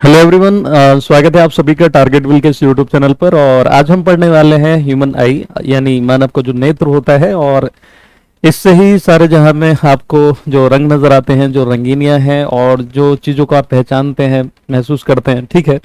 Hello everyone, स्वागत है आप सभी का टारगेट विल के इस यूट्यूब चैनल पर। और आज हम पढ़ने वाले हैं ह्यूमन आई, यानी मानव का जो नेत्र होता है। और इससे ही सारे जहां में आपको जो रंग नजर आते हैं, जो रंगीनियां हैं और जो चीज़ों को आप पहचानते हैं, महसूस करते हैं। ठीक है,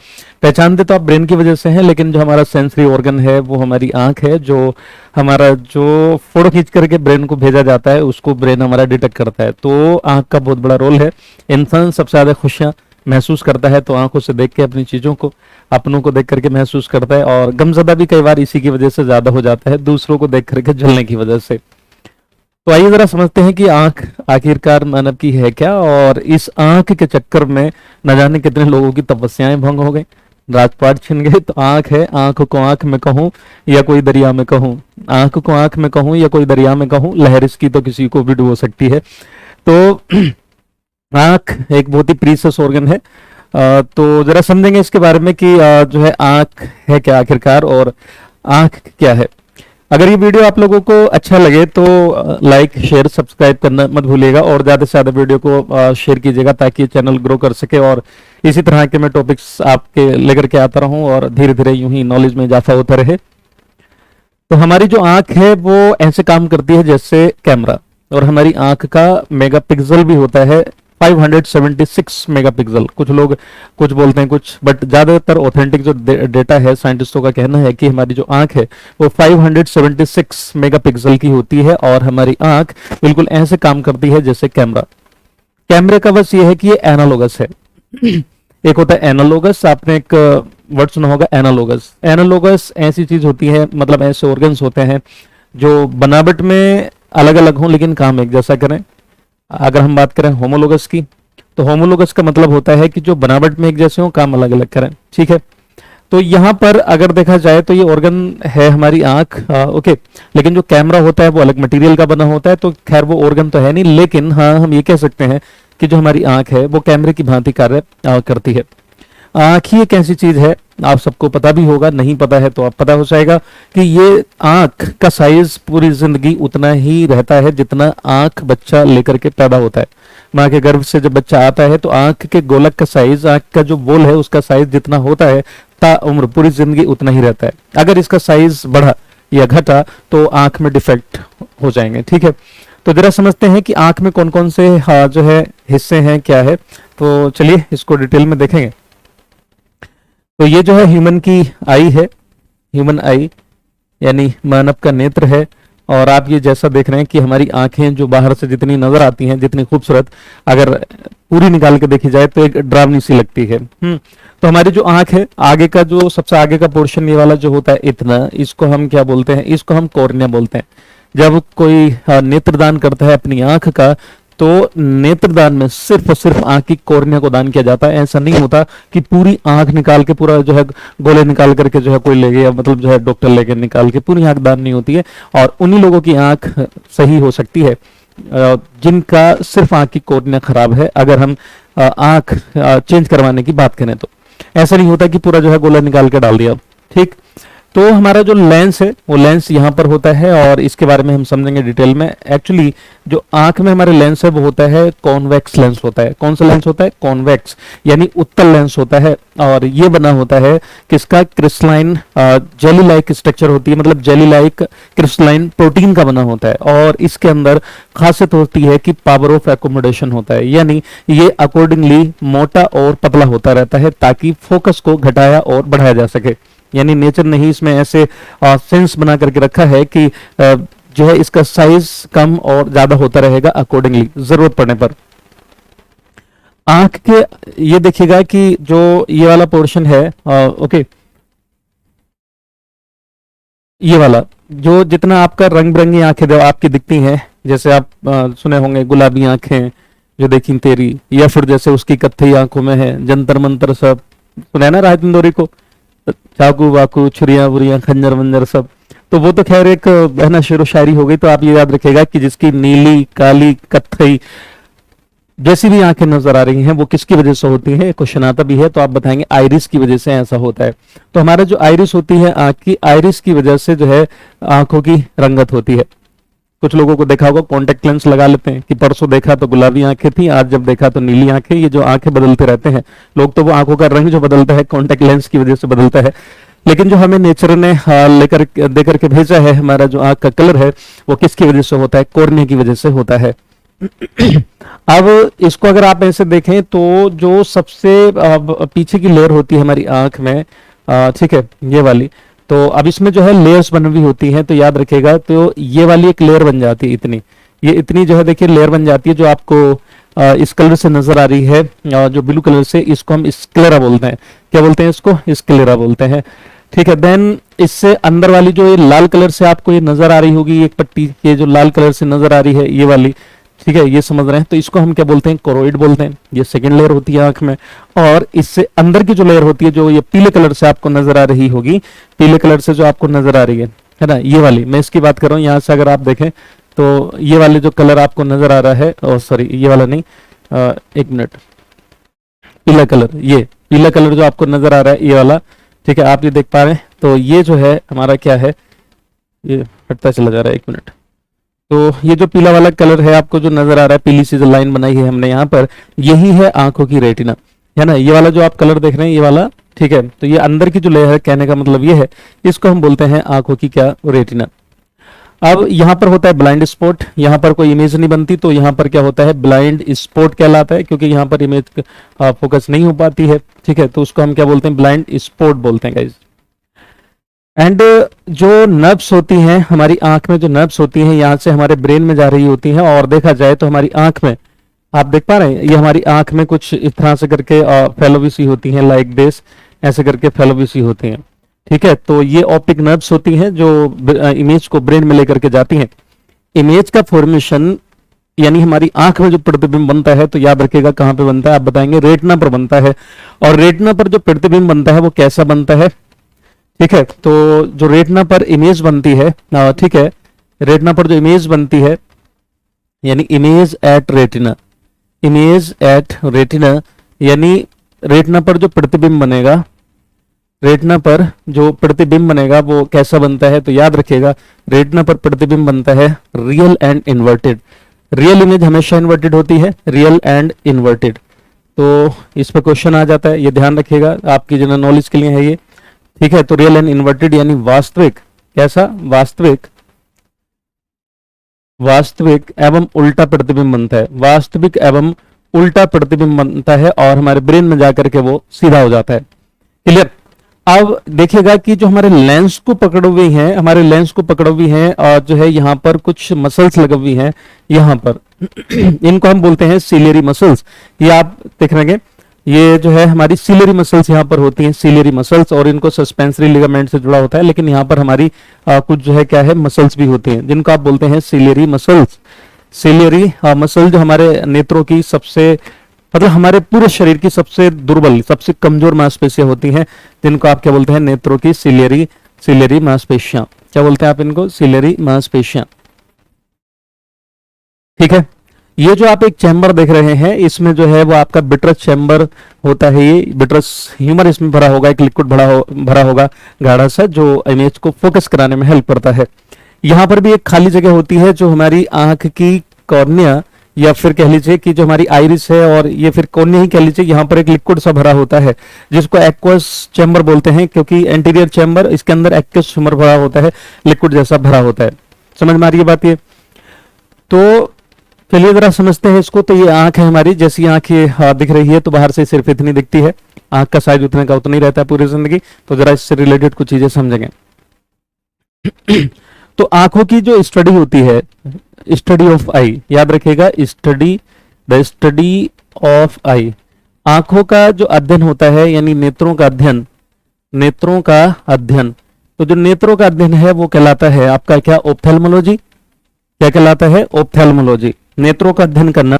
पहचानते तो आप ब्रेन की वजह से हैं, लेकिन जो हमारा सेंसरी ऑर्गन है वो हमारी आंख है। जो हमारा जो फोटो खींच करके ब्रेन को भेजा जाता है उसको ब्रेन हमारा डिटेक्ट करता है। तो आंख का बहुत बड़ा रोल है। इंसान सबसे ज़्यादा खुशियाँ महसूस करता है तो आंखों से देख के अपनी चीजों को, अपनों को देख करके महसूस करता है। और गमजदा भी कई बार इसी की वजह से ज्यादा हो जाता है, दूसरों को देख करके जलने की वजह से। तो आइए जरा समझते हैं कि आंख आखिरकार मानव की है क्या, और इस आंख के चक्कर में न जाने कितने लोगों की तपस्याएं भंग हो गई, राजपाट छिन गए। तो आंख है, आंख को आंख में कहूं या कोई दरिया में कहूं, आंख को आंख में कहूं या कोई दरिया में कहूं, लहर इसकी तो किसी को भी डुबो सकती है। तो आंख एक बहुत ही प्रीशियस ऑर्गन है। तो जरा समझेंगे इसके बारे में कि जो है आंख है क्या आखिरकार, और आंख क्या है। अगर ये वीडियो आप लोगों को अच्छा लगे तो लाइक शेयर सब्सक्राइब करना मत भूलिएगा, और ज़्यादा से ज़्यादा वीडियो को शेयर कीजिएगा ताकि ये चैनल ग्रो कर सके और इसी तरह के मैं टॉपिक्स आपके लेकर के आता रहूं और धीरे धीरे यूं ही नॉलेज में इजाफा होता रहे। तो हमारी जो आंख है वो ऐसे काम करती है जैसे कैमरा, और हमारी आंख का मेगापिक्सल भी होता है 576 मेगापिक्सल। कुछ लोग कुछ बोलते हैं कुछ, बट ज्यादातर ऑथेंटिक जो डेटा है, साइंटिस्टों का कहना है कि हमारी जो आंख है वो 576 मेगापिक्सल की होती है। और हमारी आंख बिल्कुल ऐसे काम करती है जैसे कैमरा। कैमरे का बस ये है कि ये एनालॉगस है। एक होता है एनालॉगस, आपने एक वर्ड सुना होगा एनालॉगस। एनालॉगस ऐसी चीज होती है, मतलब ऐसे ऑर्गन्स होते हैं जो बनावट में अलग अलग हों लेकिन काम एक जैसा करें। अगर हम बात करें होमोलोगस की, तो होमोलोगस का मतलब होता है कि जो बनावट में एक जैसे हो, काम अलग अलग करें। ठीक है, तो यहां पर अगर देखा जाए तो ये ऑर्गन है हमारी आंख, ओके। लेकिन जो कैमरा होता है वो अलग मटेरियल का बना होता है, तो खैर वो ऑर्गन तो है नहीं, लेकिन हाँ हम ये कह सकते हैं कि जो हमारी आंख है वो कैमरे की भांति कार्य करती है। आंख ही एक ऐसी चीज है, आप सबको पता भी होगा, नहीं पता है तो आप पता हो जाएगा कि ये आंख का साइज पूरी जिंदगी उतना ही रहता है जितना आंख बच्चा लेकर के पैदा होता है। माँ के गर्भ से जब बच्चा आता है तो आंख के गोलक का साइज, आंख का जो बोल है उसका साइज जितना होता है ता उम्र पूरी जिंदगी उतना ही रहता है। अगर इसका साइज बढ़ा या घटा तो आंख में डिफेक्ट हो जाएंगे। ठीक है, तो जरा समझते हैं कि आंख में कौन कौन से जो है हिस्से हैं, क्या है। तो चलिए इसको डिटेल में देखेंगे। तो ये जो है ह्यूमन की आई है, ह्यूमन आई यानी मानव का नेत्र है। और आप ये जैसा देख रहे हैं कि हमारी आंखें जो बाहर से जितनी नजर आती हैं, जितनी खूबसूरत, अगर पूरी निकाल के देखी जाए तो एक डरावनी सी लगती है। तो हमारी जो आंख है, आगे का जो सबसे आगे का पोर्शन ये वाला जो होता है इतना, इसको हम क्या बोलते हैं, इसको हम कॉर्निया बोलते हैं। जब कोई नेत्रदान करता है अपनी आंख का, तो नेत्रदान में सिर्फ और सिर्फ आंख की कॉर्निया को दान किया जाता है। ऐसा नहीं होता कि पूरी आंख निकाल के, पूरा जो है गोले निकाल करके जो है कोई ले गया, मतलब जो है डॉक्टर लेके निकाल के, पूरी आंख दान नहीं होती है। और उन्हीं लोगों की आंख सही हो सकती है जिनका सिर्फ आंख की कॉर्निया खराब है। अगर हम आंख चेंज करवाने की बात करें तो ऐसा नहीं होता कि पूरा जो है गोला निकाल के डाल दिया। ठीक, तो हमारा जो लेंस है वो लेंस यहाँ पर होता है, और इसके बारे में हम समझेंगे डिटेल में। एक्चुअली जो आंख में हमारे लेंस है वो होता है कॉन्वेक्स लेंस होता है। कौन सा लेंस होता है? कॉन्वेक्स, यानी उत्तल लेंस होता है। और ये बना होता है किसका? क्रिस्टलाइन जेली लाइक स्ट्रक्चर होती है, मतलब जेली लाइक क्रिस्टलाइन प्रोटीन का बना होता है। और इसके अंदर खासियत होती है कि पावर ऑफ एकोमोडेशन होता है, यानी ये अकॉर्डिंगली मोटा और पतला होता रहता है ताकि फोकस को घटाया और बढ़ाया जा सके। यानी नेचर ने ही इसमें ऐसे सेंस बना करके रखा है कि जो है इसका साइज कम और ज्यादा होता रहेगा अकॉर्डिंगली, जरूरत पड़ने पर। आंख के ये देखिएगा कि जो ये वाला पोर्शन है, ओके, ये वाला जो जितना आपका रंग बिरंगी आंखें जो आपकी दिखती हैं, जैसे आप सुने होंगे गुलाबी आंखें जो देखी तेरी, या फिर जैसे उसकी कत्थई आंखों में है जंतर मंतर, सब सुना है ना राहत इंदौरी को, चाकू वाकू छुरियां बुरियां खंजर वंजर सब। तो वो तो खैर एक है ना शेरो शायरी हो गई। तो आप ये याद रखिएगा कि जिसकी नीली काली कत्थई जैसी भी आंखें नजर आ रही हैं वो किसकी वजह से होती है? क्वेश्चन आता भी है तो आप बताएंगे आइरिस की वजह से ऐसा होता है। तो हमारा जो आइरिस होती है आंख की, आइरिस की वजह से जो है आंखों की रंगत होती है। कुछ लोगों को देखा होगा कॉन्टेक्ट लेंस लगा लेते हैं कि परसों देखा तो गुलाबी आंखें थी, आज जब देखा तो नीली आंखें। ये जो आंखें बदलते रहते हैं लोग, तो वो आंखों का रंग जो बदलता है कॉन्टेक्ट लेंस की वजह से बदलता है। लेकिन जो हमें नेचर ने लेकर दे करके भेजा है, हमारा जो आंख का कलर है वो किसकी वजह से होता है? कॉर्निया की वजह से होता है। अब इसको अगर आप ऐसे देखें तो जो सबसे पीछे की लेयर होती है हमारी आंख में, ठीक है, ये वाली, तो अब इसमें जो है लेयर्स बनी हुई होती हैं, तो याद रखिएगा, तो ये वाली एक लेयर बन जाती है इतनी, ये इतनी जो है देखिए लेयर बन जाती है, जो आपको इस कलर से नजर आ रही है, जो ब्लू कलर से, इसको हम स्क्लेरा बोलते हैं। क्या बोलते हैं इसको? स्क्लेरा बोलते हैं, ठीक है। देन इससे अंदर वाली जो ये लाल कलर से आपको ये नजर आ रही होगी, एक पट्टी ये जो लाल कलर से नजर आ रही है ये वाली, ठीक है, ये समझ रहे हैं, तो इसको हम क्या बोलते हैं? कोरोइड बोलते हैं। ये सेकंड लेयर होती है आंख में। और इससे अंदर की जो लेयर होती है, जो ये पीले कलर से आपको नजर आ रही होगी, पीले कलर से जो आपको नजर आ रही है ना, ये वाली, मैं इसकी बात कर रहा हूँ। यहाँ से अगर आप देखें तो ये वाले जो कलर आपको नजर आ रहा है, और सॉरी ये वाला नहीं, एक मिनट, पीला कलर, ये पीला कलर जो आपको नजर आ रहा है ये वाला, ठीक है, आप ये देख पा रहे हैं, तो ये जो है हमारा क्या है, ये हटता चला जा रहा है, एक मिनट, तो ये जो पीला वाला कलर है आपको जो नजर आ रहा है, पीली सी जो लाइन बनाई है हमने यहाँ पर, यही है आंखों की रेटिना, है ना। ये वाला जो आप कलर देख रहे हैं ये वाला, ठीक है, तो ये अंदर की जो लेयर है, कहने का मतलब ये है, इसको हम बोलते हैं आंखों की क्या? रेटिना। अब यहाँ पर होता है ब्लाइंड स्पॉट, यहाँ पर कोई इमेज नहीं बनती, तो यहाँ पर क्या होता है? ब्लाइंड स्पॉट कहलाता है, क्योंकि यहाँ पर इमेज फोकस नहीं हो पाती है, ठीक है, तो उसको हम क्या बोलते हैं? ब्लाइंड स्पॉट बोलते हैं गाइस। एंड जो नर्व्स होती हैं हमारी आंख में, जो नर्व्स होती हैं यहाँ से हमारे ब्रेन में जा रही होती हैं, और देखा जाए तो हमारी आंख में, आप देख पा रहे हैं, ये हमारी आंख में कुछ इस तरह से करके फेलोविसी होती हैं, लाइक दिस, ऐसे करके फेलोविसी होती हैं, ठीक है। तो ये ऑप्टिक नर्व्स होती हैं जो इमेज को ब्रेन में लेकर के जाती हैं। इमेज का फॉर्मेशन यानी हमारी आंख में जो प्रतिबिंब बनता है, तो याद रखिएगा कहाँ पे बनता है? आप बताएंगे रेटिना पर बनता है। और रेटिना पर जो प्रतिबिंब बनता है वो कैसा बनता है? ठीक है, तो जो रेटिना पर इमेज बनती है, ठीक है, रेटिना पर जो इमेज बनती है, यानी image at retina, image at retina, यानी रेटिना पर जो प्रतिबिंब बनेगा, रेटिना पर जो प्रतिबिंब बनेगा वो कैसा बनता है? तो याद रखिएगा रेटिना पर प्रतिबिंब बनता है real and inverted. Real image हमेशा इन्वर्टेड होती है, रियल एंड इन्वर्टेड। तो इस पर क्वेश्चन आ जाता है, ये ध्यान रखिएगा, आपकी जनरल नॉलेज के लिए है ये, ठीक है। तो रियल एंड इन्वर्टेड यानी वास्तविक, कैसा? वास्तविक, वास्तविक एवं उल्टा प्रतिबिंब बनता है, वास्तविक एवं उल्टा प्रतिबिंब बनता है, और हमारे ब्रेन में जाकर के वो सीधा हो जाता है। क्लियर? अब देखिएगा कि जो हमारे लेंस को पकड़ हुई हैं, हमारे लेंस को पकड़ हुई हैं, और जो है यहाँ पर कुछ मसल्स लगी हुई हैं यहाँ पर इनको हम बोलते हैं सिलियरी मसल्स। ये आप देख रहे हैं, ये जो है हमारी सिलियरी मसल्स यहाँ पर होती हैं, सिलियरी मसल्स, और इनको सस्पेंसरी लिगामेंट से जुड़ा होता है। लेकिन यहाँ पर हमारी कुछ जो है क्या है, मसल्स भी होती हैं, जिनको आप बोलते हैं सिलियरी मसल्स। सिलियरी मसल जो हमारे नेत्रों की सबसे, मतलब हमारे पूरे शरीर की सबसे दुर्बल, सबसे कमजोर मांसपेशियां होती हैं, जिनको आप क्या बोलते हैं? नेत्रों की सिलियरी मांसपेशियां। क्या बोलते हैं आप इनको? सिलियरी मांसपेशियां, ठीक है। ये जो आप एक चैम्बर देख रहे हैं, इसमें जो है वो आपका बिट्रस चैम्बर होता है, ये बिट्रस ह्यूमर इसमें भरा होगा, एक लिक्विड भरा होगा गाढ़ा सा, जो इमेज को फोकस कराने में हेल्प करता है। यहाँ पर भी एक खाली जगह होती है, जो हमारी आंख की कॉर्निया, या फिर कह लीजिए कि जो हमारी आइरिस है, और ये फिर कॉर्निया ही कह लीजिए, यहाँ पर एक लिक्विड सा भरा होता है, जिसको एक्वस चैम्बर बोलते हैं, क्योंकि एंटीरियर चैम्बर, इसके अंदर एक्वस चैम्बर भरा होता है, लिक्विड जैसा भरा होता है। समझ में आ रही है बात ये? तो चलिए जरा समझते हैं इसको। तो ये आंख है हमारी, जैसी आंख ये दिख रही है, तो बाहर से सिर्फ इतनी दिखती है, आंख का साइज उतने का उतना ही रहता है पूरी जिंदगी। तो जरा इससे रिलेटेड कुछ चीजें समझेंगे। तो आंखों की जो स्टडी होती है, स्टडी ऑफ आई, याद रखिएगा, द स्टडी ऑफ आई, आंखों का जो अध्ययन होता है, यानी नेत्रों का अध्ययन, नेत्रों का अध्ययन। तो जो नेत्रों का अध्ययन है वो कहलाता है आपका क्या? ऑप्थेल्मोलॉजी। क्या कहलाता है? ऑप्थेल्मोलॉजी। नेत्रों का अध्ययन करना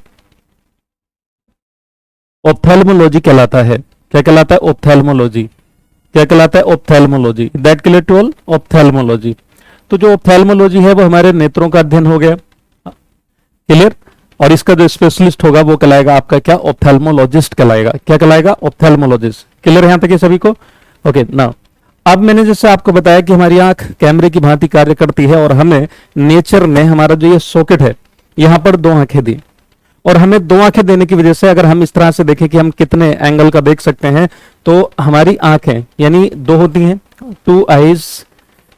ऑप्थेल्मोलॉजी कहलाता है। क्या कहलाता है? ऑप्थेल्मोलॉजी। क्या कहलाता है? Ophthalmology. That clear to all? Ophthalmology. तो जो ऑप्थेल्मोलॉजी है वो हमारे नेत्रों का अध्ययन हो गया, क्लियर। और इसका जो स्पेशलिस्ट होगा वो कहलाएगा आपका क्या? ऑप्थेल्मोलॉजिस्ट कहलाएगा। क्या कहलाएगा? ऑप्थेल्मोलॉजिस्ट। क्लियर यहां तक है सभी को? ओके ना। अब मैंने जैसे आपको बताया कि हमारी आंख कैमरे की भांति कार्य करती है और हमें नेचर ने हमारा जो ये सॉकेट है यहां पर दो आंखें दी, और हमें दो आंखें देने की वजह से अगर हम इस तरह से देखें कि हम कितने एंगल का देख सकते हैं, तो हमारी आंखें यानी दो होती हैं, टू आईज,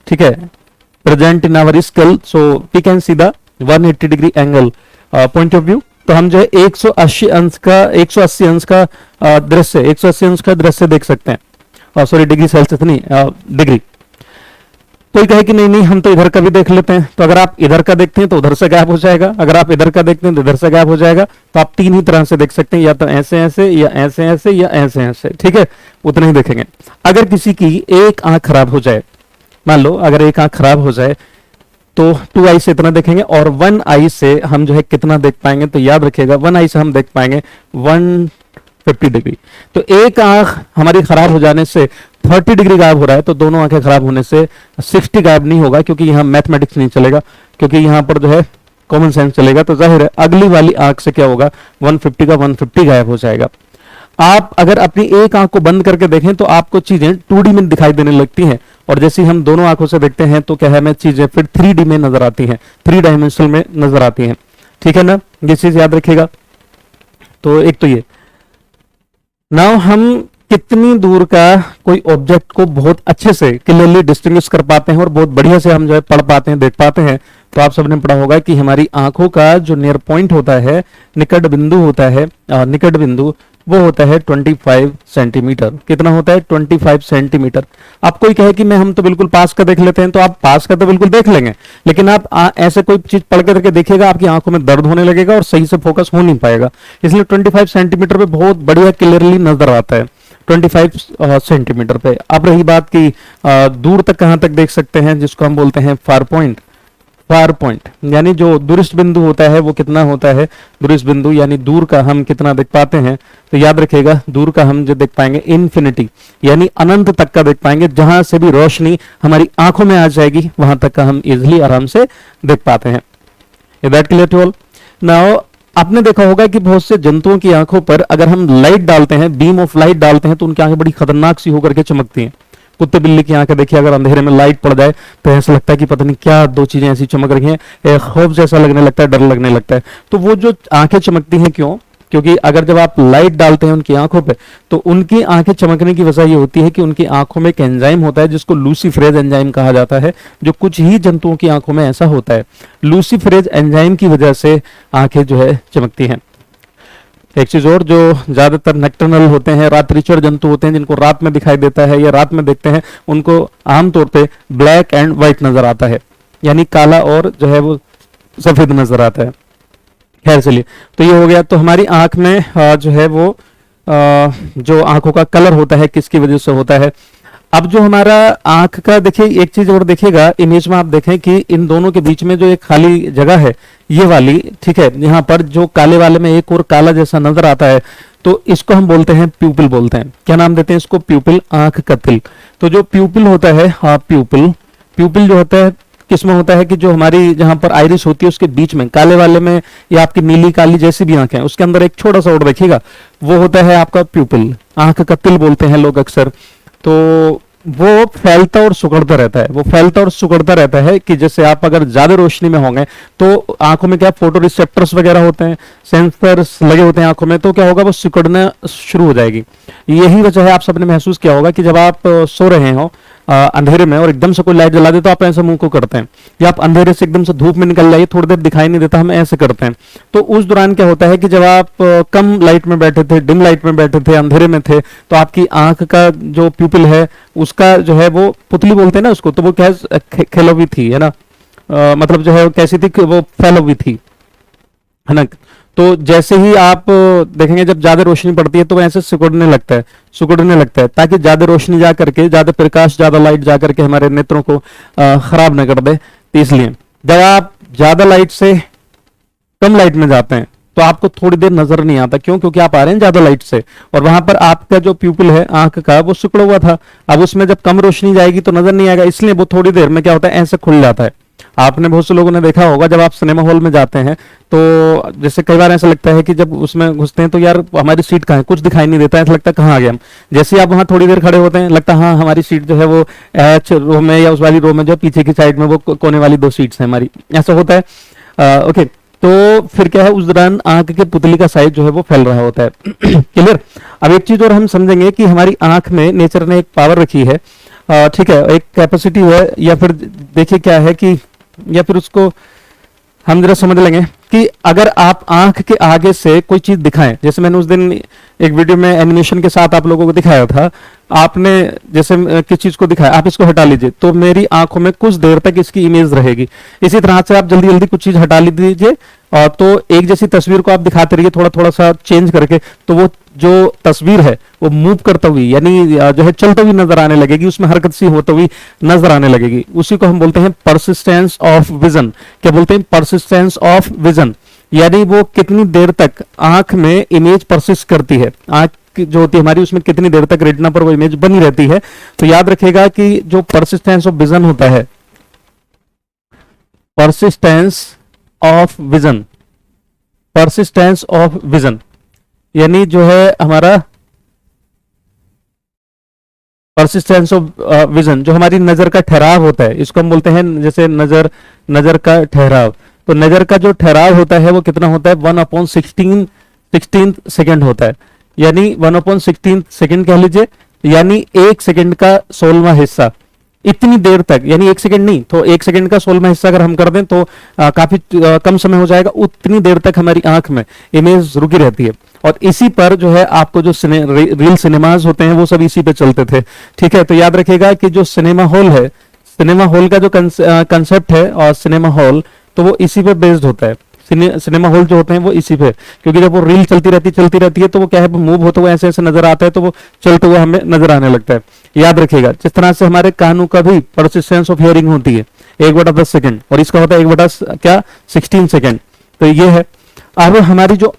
ठीक है, present in our skull, so we can see the 180 degree angle point of view. तो हम जो है 180 अंश का 180 अंश का दृश्य 180 अंश का दृश्य देख सकते हैं, सॉरी डिग्री सेल्सियस नहीं, डिग्री। कोई कहे कि नहीं नहीं हम तो इधर का भी देख लेते हैं, तो अगर आप इधर का देखते हैं तो उधर से गायब हो जाएगा, अगर आप इधर का देखते हैं तो इधर से गायब हो जाएगा। तो आप तीन ही तरह से देख सकते हैं, या तो ऐसे ऐसे या ऐसे ऐसे या ऐसे ऐसे, ठीक है, उतना ही देखेंगे। अगर किसी की एक आंख खराब हो जाए, मान लो अगर एक आंख खराब हो जाए तो 2 आई से इतना देखेंगे, और 1 आई से हम जो है कितना देख पाएंगे, तो याद रखिएगा 1 आई से हम देख पाएंगे 150 डिग्री। तो एक आंख हमारी खराब हो जाने से 30 डिग्री गायब हो रहा है, तो दोनों आंखें खराब होने से 60 गायब नहीं होगा, क्योंकि यहाँ मैथमेटिक्स नहीं चलेगा, क्योंकि यहाँ पर जो है कॉमन सेंस चलेगा। तो जाहिर है अगली वाली आंख से क्या होगा, 150 का 150 गायब हो जाएगा। आप अगर अपनी एक आंख को बंद करके देखें तो आपको चीजें 2D में दिखाई देने लगती हैं, और जैसे हम दोनों आंखों से देखते हैं तो क्या है, हमें चीजें फिर 3D में नजर आती हैं, 3 डायमेंशनल में नजर आती हैं, ठीक है ना, ये चीज याद रखिएगा। तो एक तो ये, नाउ हम कितनी दूर का कोई ऑब्जेक्ट को बहुत अच्छे से क्लियरली डिस्टिंग्विश कर पाते हैं और बहुत बढ़िया से हम जो है पढ़ पाते हैं, देख पाते हैं। तो आप सबने पढ़ा होगा कि हमारी आंखों का जो नियर पॉइंट होता है, निकट बिंदु होता है, निकट बिंदु वो होता है 25 सेंटीमीटर। कितना होता है, 25 सेंटीमीटर। आप कोई कहे कि मैं हम तो बिल्कुल पास का देख लेते हैं, तो आप पास का तो बिल्कुल देख लेंगे, लेकिन आप ऐसे कोई चीज पढ़ करके देखिएगा, आपकी आंखों में दर्द होने लगेगा और सही से फोकस हो नहीं पाएगा। इसलिए 25 सेंटीमीटर पे बहुत बढ़िया क्लियरली नजर आता है, 25 सेंटीमीटर पे। अब रही बात की दूर तक कहां तक देख सकते हैं, जिसको हम बोलते हैं फार पॉइंट। फार पॉइंट यानी जो दूरिस्ट बिंदु होता है वो कितना होता है, दूरिस्ट बिंदु यानी दूर का हम कितना देख पाते हैं। तो याद रखिएगा दूर का हम जो देख पाएंगे इन्फिनिटी यानी अनंत तक का देख पाएंगे, जहां से भी रोशनी हमारी आंखों में आ जाएगी वहां तक का हम इजिली आराम से देख पाते हैं। Is that clear to all? Now आपने देखा होगा कि बहुत से जंतुओं की आंखों पर अगर हम लाइट डालते हैं, बीम ऑफ लाइट डालते हैं, तो उनकी आंखें बड़ी खतरनाक सी होकर के चमकती हैं। कुत्ते बिल्ली की आंखें देखिए, अगर अंधेरे में लाइट पड़ जाए तो ऐसा लगता है कि पता नहीं क्या दो चीजें ऐसी चमक रही हैं, खौफ जैसा लगने लगता है, डर लगने लगता है। तो वो जो आंखें चमकती हैं क्यों? क्योंकि अगर जब आप लाइट डालते हैं उनकी आंखों पे, तो उनकी आंखें चमकने की वजह ये होती है कि उनकी आंखों में एक एंजाइम होता है जिसको लूसीफेरेज एंजाइम कहा जाता है, जो कुछ ही जंतुओं की आंखों में ऐसा होता है। लूसीफेरेज एंजाइम की वजह से आंखें जो है चमकती हैं। एक चीज और, जो ज्यादातर नेक्टर्नल होते हैं, रात्रिचर जंतु होते हैं, जिनको रात में दिखाई देता है या रात में देखते हैं, उनको आमतौर पे ब्लैक एंड व्हाइट नजर आता है, यानी काला और जो है वो सफेद नजर आता है। खैर चलिए, तो ये हो गया। तो हमारी आंख में जो है वो जो आंखों का कलर होता है किसकी वजह से होता है। अब जो हमारा आंख का देखिए, एक चीज और देखिएगा, इमेज में आप देखें कि इन दोनों के बीच में जो एक खाली जगह है ये वाली, ठीक है, यहाँ पर जो काले वाले में एक और काला जैसा नजर आता है, तो इसको हम बोलते हैं प्यूपिल बोलते हैं। क्या नाम देते हैं इसको? प्यूपिल, आंख का तिल। तो जो प्यूपिल होता है, हाँ प्यूपिल, प्यूपिल जो होता है किसमें होता है कि जो हमारी जहां पर आइरिस होती है उसके बीच में, काले वाले में या आपकी नीली काली जैसी भी आंखें, उसके अंदर एक छोटा सा और देखिएगा, वो होता है आपका प्यूपिल, आंख का तिल बोलते हैं लोग अक्सर। तो वो फैलता और सिकुड़ता रहता है, वो फैलता और सिकुड़ता रहता है कि जैसे आप अगर ज्यादा रोशनी में होंगे तो आंखों में क्या फोटो रिसेप्टर्स वगैरह होते हैं, सेंसर्स लगे होते हैं आंखों में, तो क्या होगा, वो सिकुड़ना शुरू हो जाएगी। यही वजह है, आप सबने महसूस किया होगा कि जब आप सो रहे हो अंधेरे में और एकदम से कोई लाइट जला दे तो आप ऐसे मुंह को करते हैं, या आप अंधेरे से एकदम से धूप में निकल जाइए, थोड़ी देर दिखाई नहीं देता, हम ऐसे करते हैं। तो उस दौरान क्या होता है कि जब आप कम लाइट में बैठे थे, डिम लाइट में बैठे थे, अंधेरे में थे, तो आपकी आंख का जो प्यूपिल है उसका जो है वो पुतली बोलते हैं ना उसको, तो वो क्या खेलो हुई थी, है ना, मतलब जो है कैसी थी, वो फैलो हुई थी, है ना। तो जैसे ही आप देखेंगे जब ज्यादा रोशनी पड़ती है तो ऐसे सिकुड़ने लगता है, सिकुड़ने लगता है, ताकि ज्यादा रोशनी जा करके, ज्यादा प्रकाश, ज्यादा लाइट जा करके हमारे नेत्रों को खराब न कर दे। तो इसलिए जब आप ज्यादा लाइट से कम लाइट में जाते हैं तो आपको थोड़ी देर नजर नहीं आता, क्यों? क्योंकि आप आ रहे हैं ज्यादा लाइट से, और वहां पर आपका जो प्यूपिल है आंख का वो सिकुड़ा हुआ था। अब उसमें जब कम रोशनी जाएगी तो नजर नहीं आएगा, इसलिए वो थोड़ी देर में क्या होता है, ऐसे खुल जाता है। आपने बहुत से लोगों ने देखा होगा जब आप सिनेमा हॉल में जाते हैं तो जैसे कई बार ऐसा लगता है कि जब उसमें घुसते हैं तो यार हमारी सीट कहाँ है, कुछ दिखाई नहीं देता है, ऐसा लगता है कहाँ आ गए हम। जैसे ही आप वहाँ थोड़ी देर खड़े होते हैं लगता है हाँ हमारी सीट जो है वो एच रो में या उस वाली रो में जो पीछे की साइड में वो कोने वाली 2 सीट्स हैं हमारी, ऐसा होता है। ओके, तो फिर क्या है उस दौरान आंख के पुतली का साइज जो है वो फैल रहा होता है। क्लियर। अब एक चीज और हम समझेंगे कि हमारी आंख में नेचर ने एक पावर रखी है, ठीक है, एक कैपेसिटी है, या फिर देखिए क्या है कि, या फिर उसको हम जरा समझ लेंगे कि अगर आप आंख के आगे से कोई चीज दिखाएं, जैसे मैंने उस दिन एक वीडियो में एनिमेशन के साथ आप लोगों को दिखाया था, आपने जैसे किस चीज को दिखाया, आप इसको हटा लीजिए तो मेरी आंखों में कुछ देर तक इसकी इमेज रहेगी। इसी तरह से आप जल्दी जल्दी कुछ चीज हटा लीजिए और तो एक जैसी तस्वीर को आप दिखाते रहिए थोड़ा थोड़ा सा चेंज करके, तो वो जो तस्वीर है वो मूव करता हुई यानी जो है चलता हुई नजर आने लगेगी, उसमें हरकत सी होती हुई नजर आने लगेगी। उसी को हम बोलते हैं परसिस्टेंस ऑफ विजन। क्या बोलते हैं? परसिस्टेंस ऑफ विजन, यानी वो कितनी देर तक आंख में इमेज परसिस्ट करती है, आंख जो होती है हमारी उसमें कितनी देर तक रेटिना पर वो इमेज बनी रहती है। तो याद रखिएगा कि जो परसिस्टेंस ऑफ विजन होता है, persistence of vision, persistence of vision यानी जो है हमारा परसिस्टेंस ऑफ विजन, जो हमारी नजर का ठहराव होता है, इसको हम बोलते हैं जैसे नजर का ठहराव। तो नजर का जो ठहराव होता है वो कितना होता है? 1/16 सेकेंड होता है, यानी 1/16 सेकेंड कह लीजिए, यानी 1 सेकेंड का 16वां हिस्सा। इतनी देर तक, यानी 1 सेकेंड नहीं तो 1 सेकेंड का 16वां हिस्सा अगर हम कर दें तो काफी कम समय हो जाएगा। उतनी देर तक हमारी आंख में इमेज रुकी रहती है, और इसी पर जो है आपको जो रील सिनेमाज होते हैं वो सब इसी पे चलते थे। ठीक है, तो याद रखिएगा कि जो सिनेमा हॉल है, सिनेमा हॉल का जो कंसेप्ट है और सिनेमा हॉल, तो वो इसी पे बेस्ड होता है। सिनेमा हॉल जो होते हैं वो इसी पे, क्योंकि जब वो रील चलती रहती है तो वो क्या है, मूव होते हुए ऐसे ऐसे नजर आता है, तो वो चलते हुए हमें नजर आने लगता है। याद रखिएगा जिस तरह से हमारे कानों का भी परसिस्टेंस ऑफ हियरिंग होती है 1/10 सेकंड, और इसका होता है 1/16 सेकंड। तो ये है। अब हमारी जो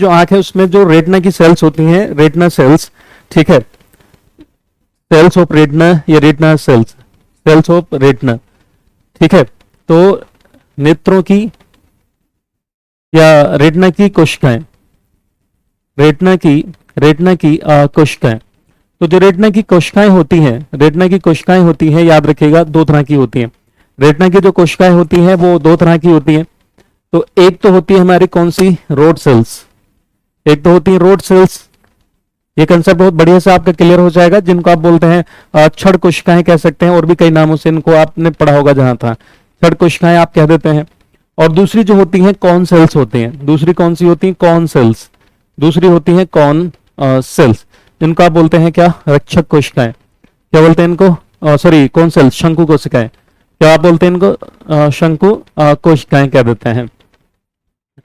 आंख है उसमें जो रेटिना की सेल्स होती हैं, रेटिना सेल्स, ठीक है, सेल्स ऑफ रेटिना या retina cells, cells of retina, ठीक है, तो नेत्रों की या रेटिना की कोशिकाएं, रेटिना की कोशिकाएं। तो जो रेटिना की कोशिकाएं होती हैं, याद रखिएगा 2 तरह की होती हैं। रेटिना की जो कोशिकाएं होती हैं वो 2 तरह की होती हैं। तो एक तो होती है हमारी कौन सी? Road sales. एक तो होती है रोड सेल्स, ये कंसेप्ट बहुत बढ़िया से आपका क्लियर हो जाएगा, जिनको आप बोलते हैं छड़ कोशिकाएं कह सकते हैं, और भी कई नामों से इनको आपने पढ़ा होगा जहां था, छड़ कोशिकाएं आप कह देते हैं। और दूसरी जो होती हैं कॉन सेल्स होती हैं। दूसरी कौन सी होती हैं? Cone cells. दूसरी होती हैं कॉन सेल्स, जिनको आप बोलते हैं क्या? रक्षक कोशिकाएं। क्या बोलते हैं इनको? Sorry, cone cells? शंकु कोशिकाएं। क्या आप बोलते हैं इनको? शंकु कोशिकाएं कह देते हैं।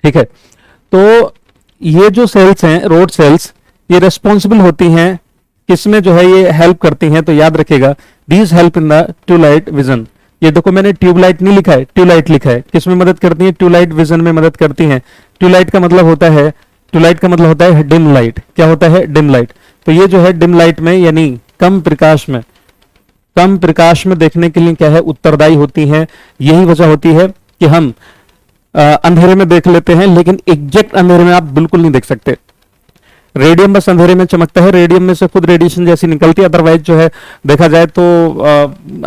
ठीक है, तो ये जो सेल्स हैं, रोड सेल्स, ये रेस्पॉन्सिबल होती हैं किसमें जो है ये हेल्प करती हैं? तो याद रखिएगा these help in the twilight vision. ये देखो मैंने ट्यूबलाइट नहीं लिखा है, ट्यूलाइट लिखा है। किसमें मदद करती है? ट्यूलाइट विजन में मदद करती हैं। ट्यूलाइट का मतलब होता है डिम लाइट। क्या होता है? Dim light. तो ये जो है डिम लाइट में यानी कम प्रकाश में देखने के लिए क्या है? उत्तरदायी होती है। यही वजह होती है कि हम अंधेरे में देख लेते हैं, लेकिन एग्जैक्ट अंधेरे में आप बिल्कुल नहीं देख सकते। रेडियम बस अंधेरे में चमकता है, रेडियम में से खुद रेडिएशन जैसी निकलती है, अदरवाइज जो है देखा जाए तो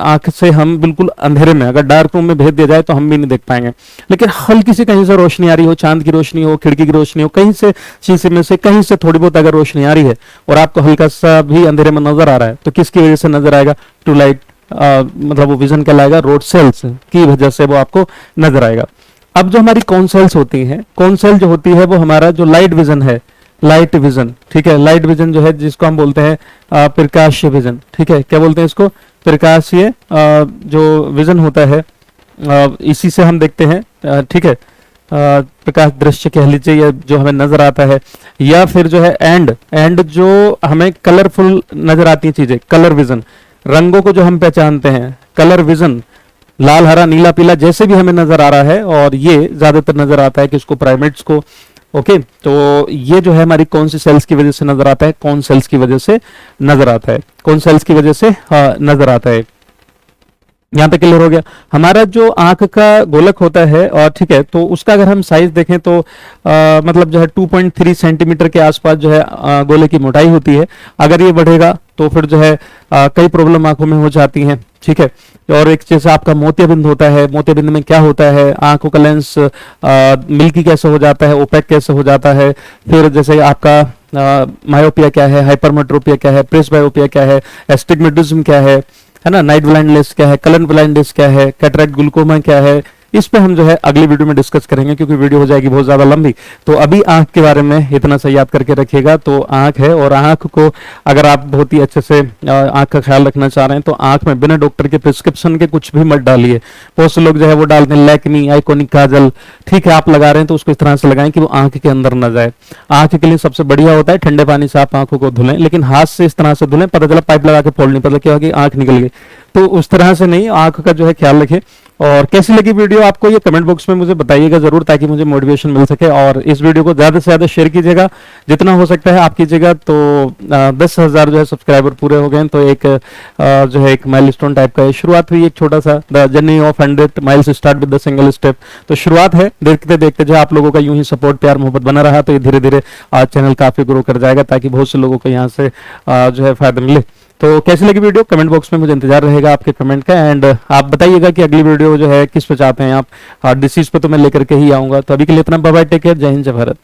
आंख से हम बिल्कुल अंधेरे में, अगर डार्क रूम में भेज दिया जाए तो हम भी नहीं देख पाएंगे। लेकिन हल्की सी कहीं से रोशनी आ रही हो, चांद की रोशनी हो, खिड़की की रोशनी हो, कहीं से शीशे में से कहीं से थोड़ी बहुत अगर रोशनी आ रही है और आपको हल्का सा भी अंधेरे में नजर आ रहा है, तो किसकी वजह से नजर आएगा? ट्यूलाइट, मतलब वो विजन कहलाएगा, रोड सेल्स की वजह से वो आपको नजर आएगा। अब जो हमारी कौन सेल्स होती हैं, कौन सेल जो होती है वो हमारा जो लाइट विजन है, लाइट विजन, ठीक है, लाइट विजन जो है जिसको हम बोलते हैं प्रकाशीय विजन। ठीक है, क्या बोलते हैं इसको? प्रकाशीय जो विजन होता है, इसी से हम देखते हैं। ठीक है, प्रकाश दृश्य कह लीजिए, या जो हमें नजर आता है, या फिर जो है एंड जो हमें कलरफुल नजर आती है चीजें, कलर विजन, रंगों को जो हम पहचानते हैं, कलर विजन, लाल, हरा, नीला, पीला जैसे भी हमें नजर आ रहा है, और ये ज्यादातर नजर आता है किसको? प्राइमेट्स को। ओके, तो ये जो है हमारी कौन सी सेल्स की वजह से नजर आता है? कौन सेल्स की वजह से नजर आता है, कौन सेल्स की वजह से नजर आता है। यहाँ पे क्लियर हो गया। हमारा जो आंख का गोलक होता है, और ठीक है, तो उसका अगर हम साइज देखें तो मतलब जो है 2.3 सेंटीमीटर के आसपास जो है गोले की मोटाई होती है। अगर ये बढ़ेगा तो फिर जो है कई प्रॉब्लम आंखों में हो जाती हैं, ठीक है। और एक जैसे आपका मोतियाबिंद होता है, मोतियाबिंद में क्या होता है, आंखों का लेंस मिल्की कैसे हो जाता है, ओपेक कैसे हो जाता है। फिर जैसे आपका मायोपिया क्या है, हाइपरमेट्रोपिया क्या है, प्रेसबायोपिया क्या है, एस्टिग्मेटिज्म क्या है ना, नाइट ब्लाइंडनेस क्या है, कलर ब्लाइंडनेस क्या है, कैटरेक्ट ग्लूकोमा क्या है, इस पे हम जो है अगली वीडियो में डिस्कस करेंगे, क्योंकि वीडियो हो जाएगी बहुत ज्यादा लंबी। तो अभी आंख के बारे में इतना सा याद करके रखिएगा। तो आंख है, और आंख को अगर आप बहुत ही अच्छे से आंख का ख्याल रखना चाह रहे हैं तो आंख में बिना डॉक्टर के प्रिस्क्रिप्शन के कुछ भी मत डालिए। बहुत से लोग जो है वो डालते हैं लैक्मी आइकॉनिक काजल, ठीक है, आप लगा रहे हैं तो उसको इस तरह से लगाएं कि वो आंख के अंदर ना जाए। आंख के लिए सबसे बढ़िया होता है ठंडे पानी से आप आंखों को धुलें, लेकिन हाथ से इस तरह से धुलें, पता चला पाइप लगा के फोल्ड नहीं, पता क्या होगा कि आंख निकल गई, तो उस तरह से नहीं, आंख का जो है ख्याल रखें। और कैसी लगी वीडियो आपको ये कमेंट बॉक्स में मुझे बताइएगा जरूर, ताकि मुझे मोटिवेशन मिल सके। और इस वीडियो को ज्यादा से ज्यादा शेयर कीजिएगा, जितना हो सकता है आप कीजिएगा। तो 10,000 जो है सब्सक्राइबर पूरे हो गए, तो एक जो है एक माइलस्टोन टाइप का है, शुरुआत हुई एक छोटा सा, the journey of 100 miles start with the single step. तो शुरुआत है, देखते देखते जो आप लोगों का यूं ही सपोर्ट प्यार मोहब्बत बना रहा तो ये धीरे धीरे चैनल काफी ग्रो कर जाएगा, ताकि बहुत से लोगों को यहाँ से जो है फायदा मिले। तो कैसी लगी वीडियो कमेंट बॉक्स में मुझे इंतजार रहेगा आपके कमेंट का। एंड आप बताइएगा कि अगली वीडियो जो है किस पे चाहते हैं आप। डिसीज पे तो मैं लेकर के ही आऊंगा। तो अभी के लिए इतना, बाय बाय, टेक केयर, जय हिंद, जय भारत।